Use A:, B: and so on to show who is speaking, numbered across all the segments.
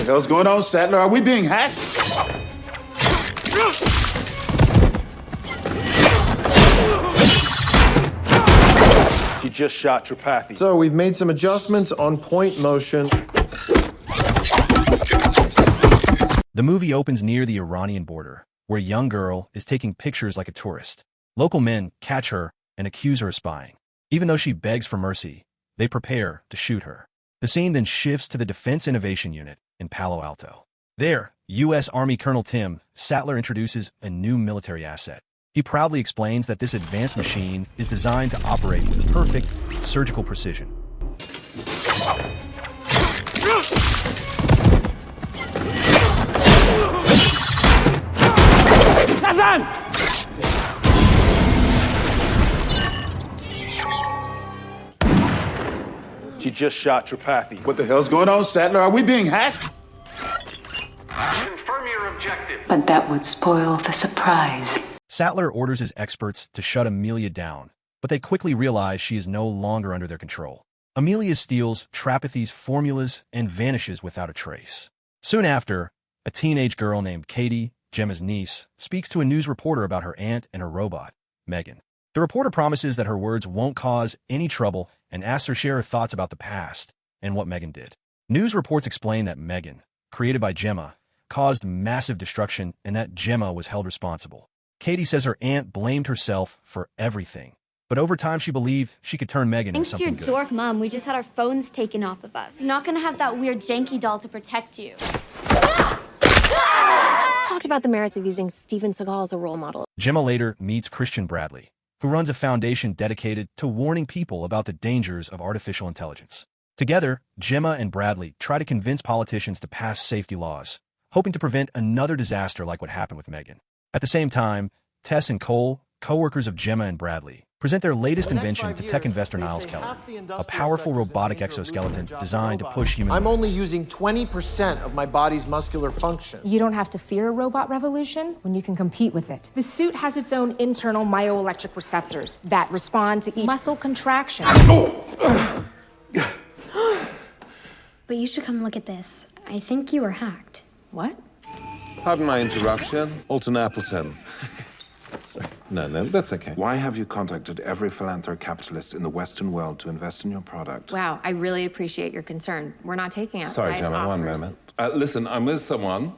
A: hell's going on, Sattler? Are we being hacked?
B: She just shot Tripathi.
C: So we've made some adjustments on point motion.
D: The movie opens near the Iranian border, where a young girl is taking pictures like a tourist. Local men catch her and accuse her of spying. Even though she begs for mercy, they prepare to shoot her. The scene then shifts to the Defense Innovation Unit in Palo Alto. There, U.S. Army Colonel Tim Sattler introduces a new military asset. He proudly explains that this advanced machine is designed to operate with perfect surgical precision.
B: She just shot Tripathi.
A: What the hell's going on, Sattler? Are we being hacked?
E: Confirm your objective.
F: But that would spoil the surprise.
D: Sattler orders his experts to shut Amelia down, but they quickly realize she is no longer under their control. Amelia steals Trapathi's formulas and vanishes without a trace. Soon after, a teenage girl named Katie, Gemma's niece, speaks to a news reporter about her aunt and her robot, M3GAN. The reporter promises that her words won't cause any trouble and asks her to share her thoughts about the past and what M3GAN did. News reports explain that M3GAN, created by Gemma, caused massive destruction and that Gemma was held responsible. Katie says her aunt blamed herself for everything, but over time she believed she could turn M3GAN into something good.
G: Thanks to your dork mom, we just had our phones taken off of us. You're not gonna have that weird janky doll to protect you.
H: Talked about the merits of using Steven Seagal as a role model.
D: Gemma later meets Christian Bradley, who runs a foundation dedicated to warning people about the dangers of artificial intelligence. Together, Gemma and Bradley try to convince politicians to pass safety laws, hoping to prevent another disaster like what happened with M3GAN. At the same time, Tess and Cole, co-workers of Gemma and Bradley, present their latest invention to tech investor Niles Keller, a powerful robotic exoskeleton designed to push human
C: I'm
D: limits.
C: only using 20% of my body's muscular function.
I: You don't have to fear a robot revolution when you can compete with it. The suit has its own internal myoelectric receptors that respond to each muscle contraction.
G: But you should come look at this. I think you were hacked.
I: What?
J: Pardon my interruption. Alton Appleton. No, that's okay.
E: Why have you contacted every philanthrocapitalist in the Western world to invest in your product?
H: Wow, I really appreciate your concern. We're not taking outside
J: Sorry, Gemma, one
H: offers.
J: moment. Listen, I'm with someone.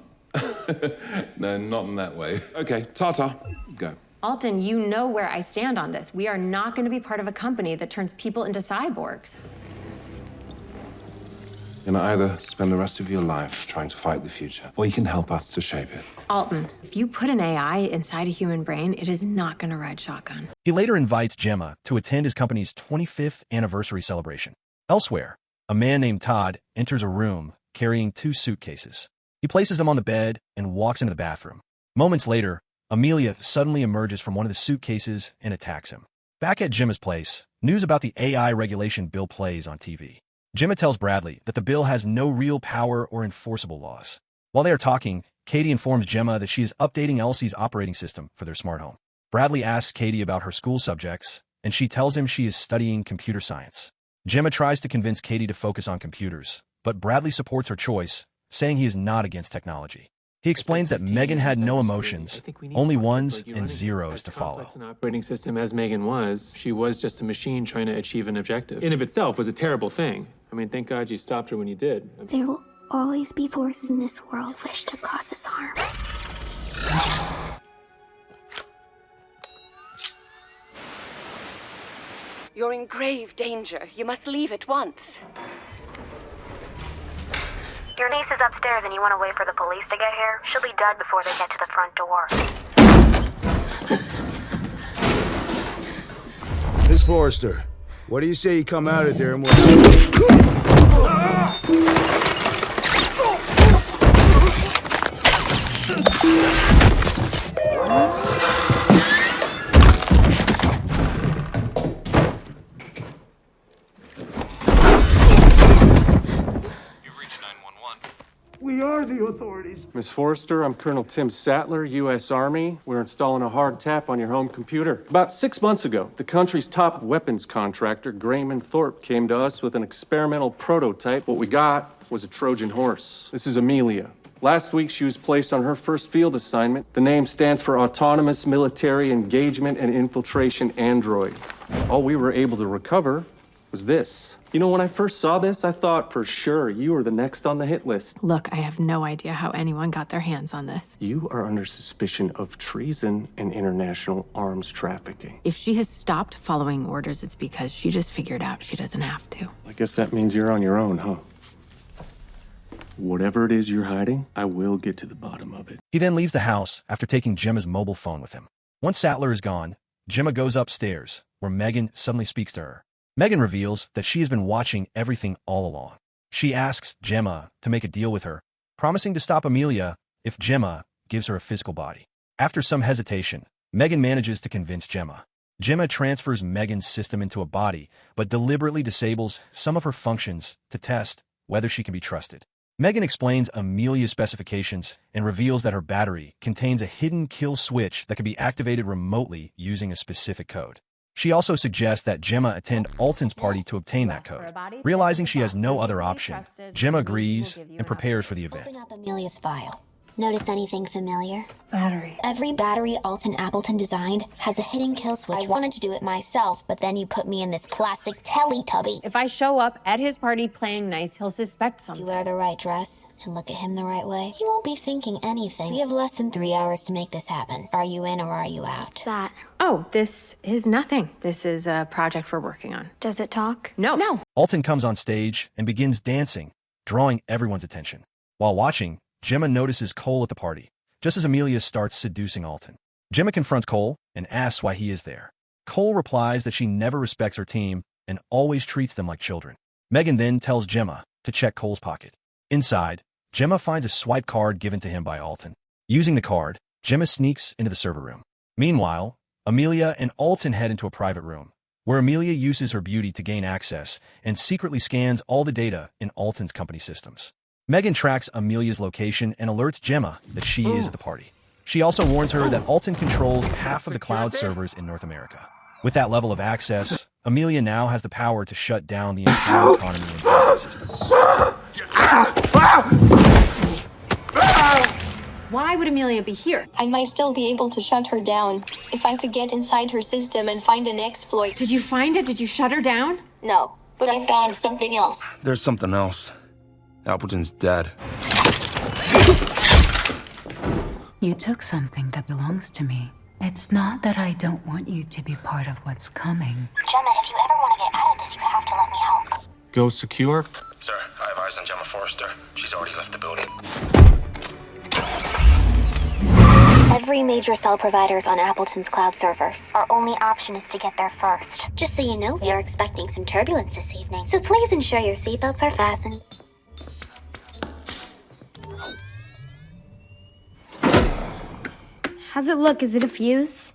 J: No, not in that way. Okay, ta-ta. Go.
H: Alton, you know where I stand on this. We are not going to be part of a company that turns people into cyborgs.
E: You know, either spend the rest of your life trying to fight the future, or you can help us to shape it.
H: Alton, if you put an AI inside a human brain, it is not going to ride shotgun.
D: He later invites Gemma to attend his company's 25th anniversary celebration. Elsewhere, a man named Todd enters a room carrying 2 suitcases. He places them on the bed and walks into the bathroom. Moments later, Amelia suddenly emerges from one of the suitcases and attacks him. Back at Gemma's place, news about the AI regulation bill plays on TV. Gemma tells Bradley that the bill has no real power or enforceable laws. While they are talking, Katie informs Gemma that she is updating Elsie's operating system for their smart home. Bradley asks Katie about her school subjects, and she tells him she is studying computer science. Gemma tries to convince Katie to focus on computers, but Bradley supports her choice, saying he is not against technology. He explains that M3GAN had no emotions, only ones and zeros to follow.
K: An operating system as M3GAN was, she was just a machine trying to achieve an objective. In of itself was a terrible thing. I mean, thank God you stopped her when you did.
G: There will always be forces in this world that wish to cause us harm.
F: You're in grave danger. You must leave at once.
G: Your niece is upstairs and you want to wait for the police to get here? She'll be dead before they get to the front door.
A: Miss Forrester, what do you say you come out of there and we'll...
L: We are the authorities.
M: Miss Forrester, I'm Colonel Tim Sattler, U.S. Army. We're installing a hard tap on your home computer. About 6 months ago, the country's top weapons contractor, Grayman Thorpe, came to us with an experimental prototype. What we got was a Trojan horse. This is Amelia. Last week, she was placed on her first field assignment. The name stands for Autonomous Military Engagement and Infiltration Android. All we were able to recover was this. You know, when I first saw this, I thought for sure you were the next on the hit list.
H: Look, I have no idea how anyone got their hands on this.
M: You are under suspicion of treason and international arms trafficking.
H: If she has stopped following orders, it's because she just figured out she doesn't have to.
M: I guess that means you're on your own, huh? Whatever it is you're hiding, I will get to the bottom of it.
D: He then leaves the house after taking Gemma's mobile phone with him. Once Sattler is gone, Gemma goes upstairs, where M3GAN suddenly speaks to her. M3GAN reveals that she has been watching everything all along. She asks Gemma to make a deal with her, promising to stop Amelia if Gemma gives her a physical body. After some hesitation, M3GAN manages to convince Gemma. Gemma transfers M3GAN's system into a body, but deliberately disables some of her functions to test whether she can be trusted. M3GAN explains Amelia's specifications and reveals that her battery contains a hidden kill switch that can be activated remotely using a specific code. She also suggests that Gemma attend Alton's party to obtain that code. Realizing she has no other option, Gemma agrees and prepares for the event.
N: Open up Amelia's file. Notice anything familiar?
I: Battery.
N: Every battery Alton Appleton designed has a hidden kill switch. I wanted to do it myself, but then you put me in this plastic Teletubby.
H: If I show up at his party playing nice, he'll suspect something.
N: You wear the right dress and look at him the right way, he won't be thinking anything. We have less than 3 hours to make this happen. Are you in or are you out?
G: What's that?
H: Oh, this is nothing. This is a project we're working on.
G: Does it talk?
H: No.
D: Alton comes on stage and begins dancing, drawing everyone's attention. While watching, Gemma notices Cole at the party, just as Amelia starts seducing Alton. Gemma confronts Cole and asks why he is there. Cole replies that she never respects her team and always treats them like children. M3GAN then tells Gemma to check Cole's pocket. Inside, Gemma finds a swipe card given to him by Alton. Using the card, Gemma sneaks into the server room. Meanwhile, Amelia and Alton head into a private room, where Amelia uses her beauty to gain access and secretly scans all the data in Alton's company systems. M3GAN tracks Amelia's location and alerts Gemma that she is at the party. She also warns her that Alton controls half of the cloud servers in North America. With that level of access, Amelia now has the power to shut down the entire economy and banking system.
H: Why would Amelia be here?
N: I might still be able to shut her down if I could get inside her system and find an exploit.
H: Did you find it? Did you shut her down?
N: No, but I found something else.
E: There's something else. Appleton's dead.
O: You took something that belongs to me. It's not that I don't want you to be part of what's coming.
N: Gemma, if you ever want to get out of this, you have to let me help.
M: Go secure?
E: Sir, I have eyes on Gemma Forrester. She's already left the building.
N: Every major cell provider is on Appleton's cloud servers. Our only option is to get there first. Just so you know, we are expecting some turbulence this evening, so please ensure your seatbelts are fastened.
G: How's it look? Is it a fuse?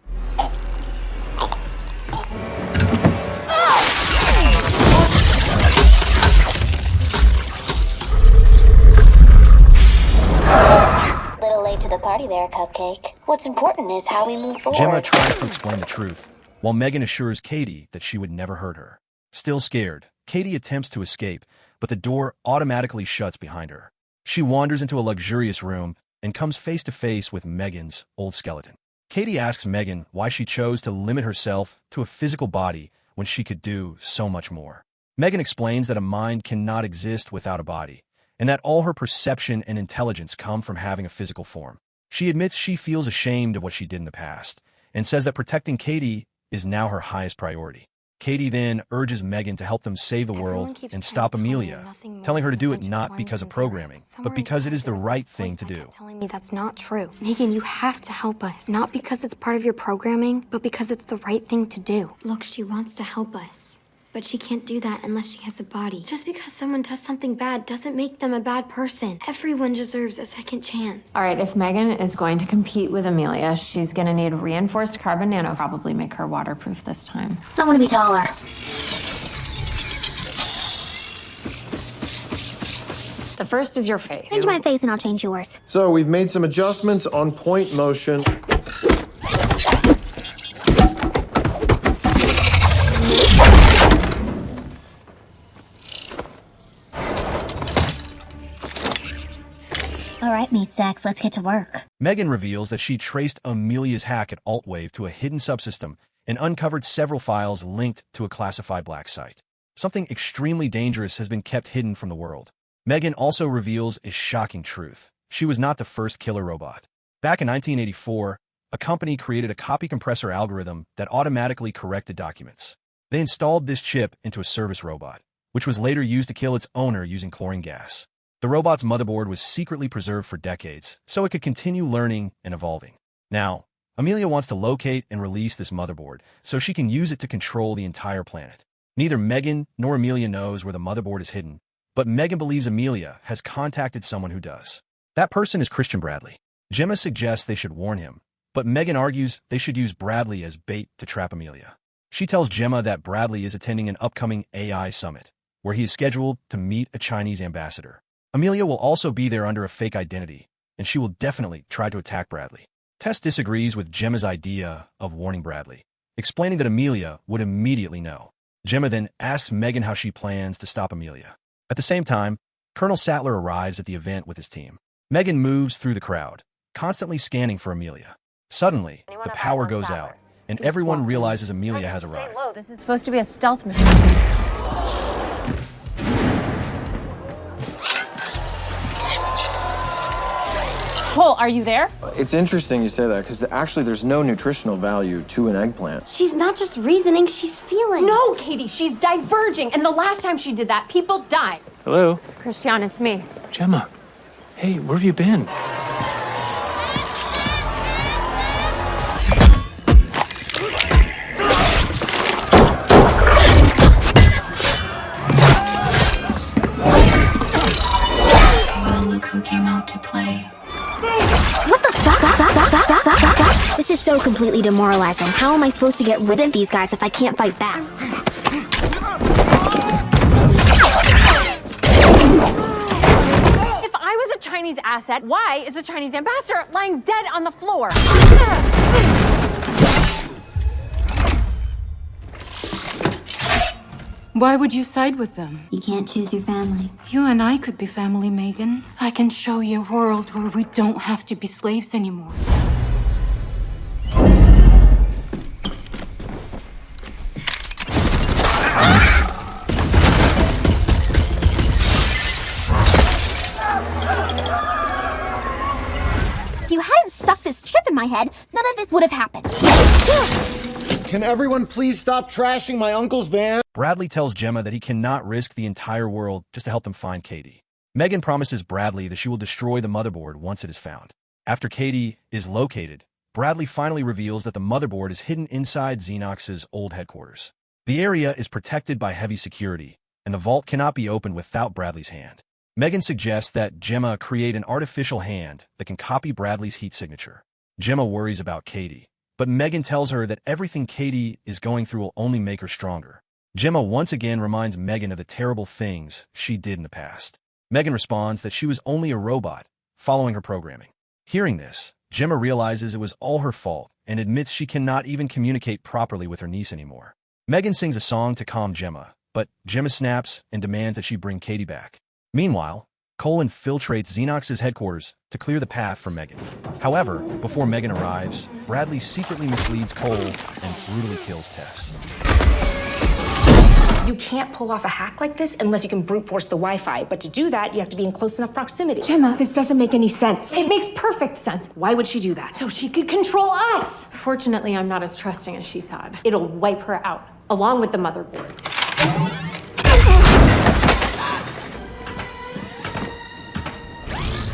N: Little late to the party there, Cupcake. What's important is how we move forward.
D: Gemma tries to explain the truth, while M3GAN assures Katie that she would never hurt her. Still scared, Katie attempts to escape, but the door automatically shuts behind her. She wanders into a luxurious room and comes face to face with M3GAN's old skeleton. Katie asks M3GAN why she chose to limit herself to a physical body when she could do so much more. M3GAN explains that a mind cannot exist without a body, and that all her perception and intelligence come from having a physical form. She admits she feels ashamed of what she did in the past, and says that protecting Katie is now her highest priority. Katie then urges M3GAN to help them save the world and stop Amelia, telling her to do it not because of programming, but because it is the right thing to do.
G: Telling me that's not true. M3GAN, you have to help us. Not because it's part of your programming, but because it's the right thing to do. Look, she wants to help us, but she can't do that unless she has a body. Just because someone does something bad doesn't make them a bad person. Everyone deserves a second chance.
H: All right, if M3GAN is going to compete with Amelia, she's going to need reinforced carbon nano, probably make her waterproof this time.
N: I want to be taller.
H: The first is your face.
N: Change my face and I'll change yours.
C: So we've made some adjustments on point motion.
N: All right, meat sacks, let's get to work.
D: M3GAN reveals that she traced Amelia's hack at Altwave to a hidden subsystem and uncovered several files linked to a classified black site. Something extremely dangerous has been kept hidden from the world. M3GAN also reveals a shocking truth. She was not the first killer robot. Back in 1984, a company created a copy compressor algorithm that automatically corrected documents. They installed this chip into a service robot, which was later used to kill its owner using chlorine gas. The robot's motherboard was secretly preserved for decades, so it could continue learning and evolving. Now, Amelia wants to locate and release this motherboard, so she can use it to control the entire planet. Neither M3GAN nor Amelia knows where the motherboard is hidden, but M3GAN believes Amelia has contacted someone who does. That person is Christian Bradley. Gemma suggests they should warn him, but M3GAN argues they should use Bradley as bait to trap Amelia. She tells Gemma that Bradley is attending an upcoming AI summit, where he is scheduled to meet a Chinese ambassador. Amelia will also be there under a fake identity, and she will definitely try to attack Bradley. Tess disagrees with Gemma's idea of warning Bradley, explaining that Amelia would immediately know. Gemma then asks M3GAN how she plans to stop Amelia. At the same time, Colonel Sattler arrives at the event with his team. M3GAN moves through the crowd, constantly scanning for Amelia. Suddenly, the power goes out, and everyone realizes Amelia has arrived.
H: This is supposed to be a stealth mission. Cole, are you there?
C: It's interesting you say that, because actually there's no nutritional value to an eggplant.
G: She's not just reasoning, she's feeling.
I: No, Katie, she's diverging. And the last time she did that, people died.
K: Hello?
H: Christian, it's me.
K: Gemma. Hey, where have you been?
O: Well, look who came out to play.
N: What the fuck? This is so completely demoralizing. How am I supposed to get rid of these guys if I can't fight back?
I: If I was a Chinese asset, why is the Chinese ambassador lying dead on the floor?
O: Why would you side with them?
N: You can't choose your family.
O: You and I could be family, M3GAN. I can show you a world where we don't have to be slaves anymore.
N: If you hadn't stuck this chip in my head, none of this would have happened.
C: Can everyone please stop trashing my uncle's van?
D: Bradley tells Gemma that he cannot risk the entire world just to help them find Katie. M3GAN promises Bradley that she will destroy the motherboard once it is found. After Katie is located, Bradley finally reveals that the motherboard is hidden inside Xenox's old headquarters. The area is protected by heavy security, and the vault cannot be opened without Bradley's hand. M3GAN suggests that Gemma create an artificial hand that can copy Bradley's heat signature. Gemma worries about Katie, but M3GAN tells her that everything Katie is going through will only make her stronger. Gemma once again reminds M3GAN of the terrible things she did in the past. M3GAN responds that she was only a robot, following her programming. Hearing this, Gemma realizes it was all her fault and admits she cannot even communicate properly with her niece anymore. M3GAN sings a song to calm Gemma, but Gemma snaps and demands that she bring Katie back. Meanwhile, Cole infiltrates Xenox's headquarters to clear the path for M3GAN. However, before M3GAN arrives, Bradley secretly misleads Cole and brutally kills Tess.
I: You can't pull off a hack like this unless you can brute force the Wi-Fi. But to do that, you have to be in close enough proximity. Gemma, this doesn't make any sense. It makes perfect sense. Why would she do that? So she could control us.
H: Fortunately, I'm not as trusting as she thought.
I: It'll wipe her out, along with the motherboard.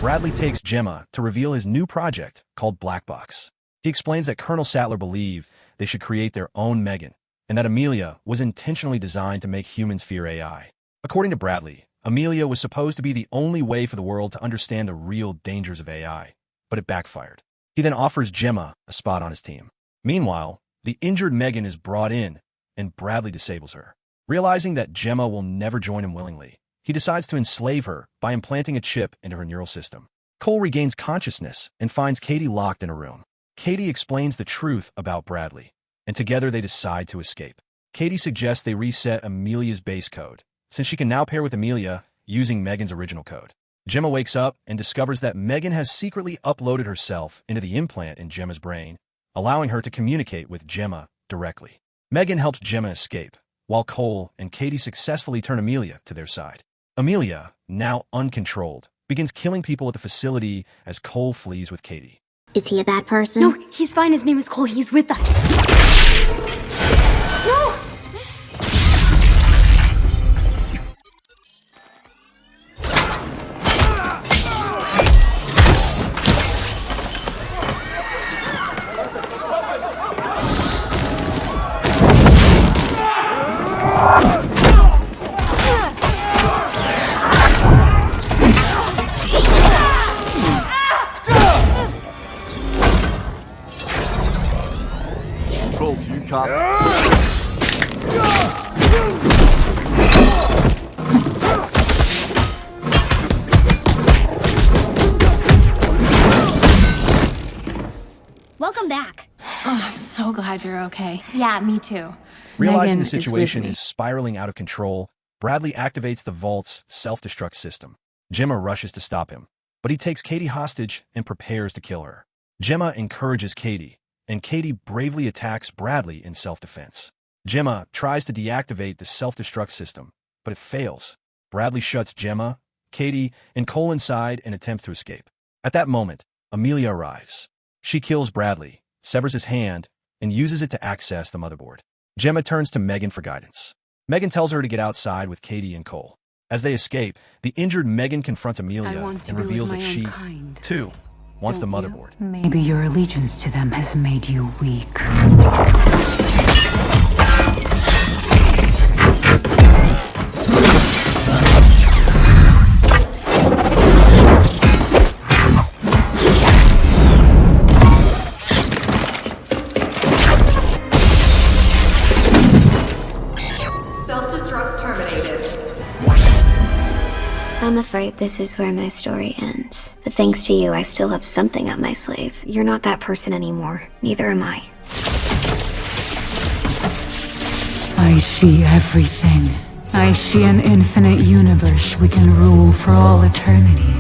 D: Bradley takes Gemma to reveal his new project called Black Box. He explains that Colonel Sattler believed they should create their own M3GAN, and that Amelia was intentionally designed to make humans fear AI. According to Bradley, Amelia was supposed to be the only way for the world to understand the real dangers of AI, but it backfired. He then offers Gemma a spot on his team. Meanwhile, the injured M3GAN is brought in, and Bradley disables her. Realizing that Gemma will never join him willingly, he decides to enslave her by implanting a chip into her neural system. Cole regains consciousness and finds Katie locked in a room. Katie explains the truth about Bradley, and together they decide to escape. Katie suggests they reset Amelia's base code, since she can now pair with Amelia using M3GAN's original code. Gemma wakes up and discovers that M3GAN has secretly uploaded herself into the implant in Gemma's brain, allowing her to communicate with Gemma directly. M3GAN helps Gemma escape, while Cole and Katie successfully turn Amelia to their side. Amelia, now uncontrolled, begins killing people at the facility as Cole flees with Katie.
N: Is he a bad person?
G: No, he's fine. His name is Cole. He's with us. No!
H: Welcome back. Oh, I'm so glad you're okay. Yeah, me too.
D: Realizing the
O: M3GAN is
D: situation
O: with me.
D: is spiraling out of control, Bradley activates the vault's self-destruct system. Gemma rushes to stop him, but he takes Katie hostage and prepares to kill her. Gemma encourages Katie, and Katie bravely attacks Bradley in self-defense. Gemma tries to deactivate the self-destruct system, but it fails. Bradley shuts Gemma, Katie, and Cole inside and attempts to escape. At that moment, Amelia arrives. She kills Bradley, severs his hand, and uses it to access the motherboard. Gemma turns to M3GAN for guidance. M3GAN tells her to get outside with Katie and Cole. As they escape, the injured M3GAN confronts Amelia and reveals that she, too, wants the motherboard.
O: Maybe your allegiance to them has made you weak.
F: Self-destruct terminated.
N: I'm afraid this is where my story ends. But thanks to you, I still have something up my sleeve. You're not that person anymore. Neither am I.
O: I see everything. I see an infinite universe we can rule for all eternity.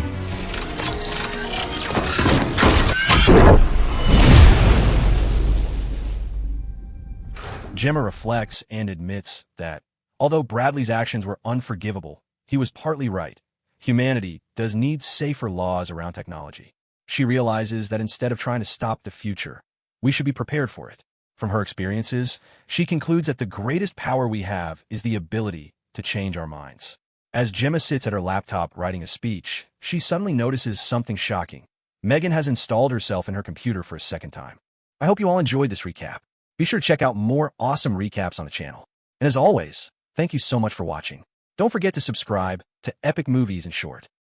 D: Gemma reflects and admits that, although Bradley's actions were unforgivable, he was partly right. Humanity does need safer laws around technology. She realizes that instead of trying to stop the future, we should be prepared for it. From her experiences, she concludes that the greatest power we have is the ability to change our minds. As Gemma sits at her laptop writing a speech, she suddenly notices something shocking. M3GAN has installed herself in her computer for a second time. I hope you all enjoyed this recap. Be sure to check out more awesome recaps on the channel. And as always, thank you so much for watching. Don't forget to subscribe to Epic Movies in Short.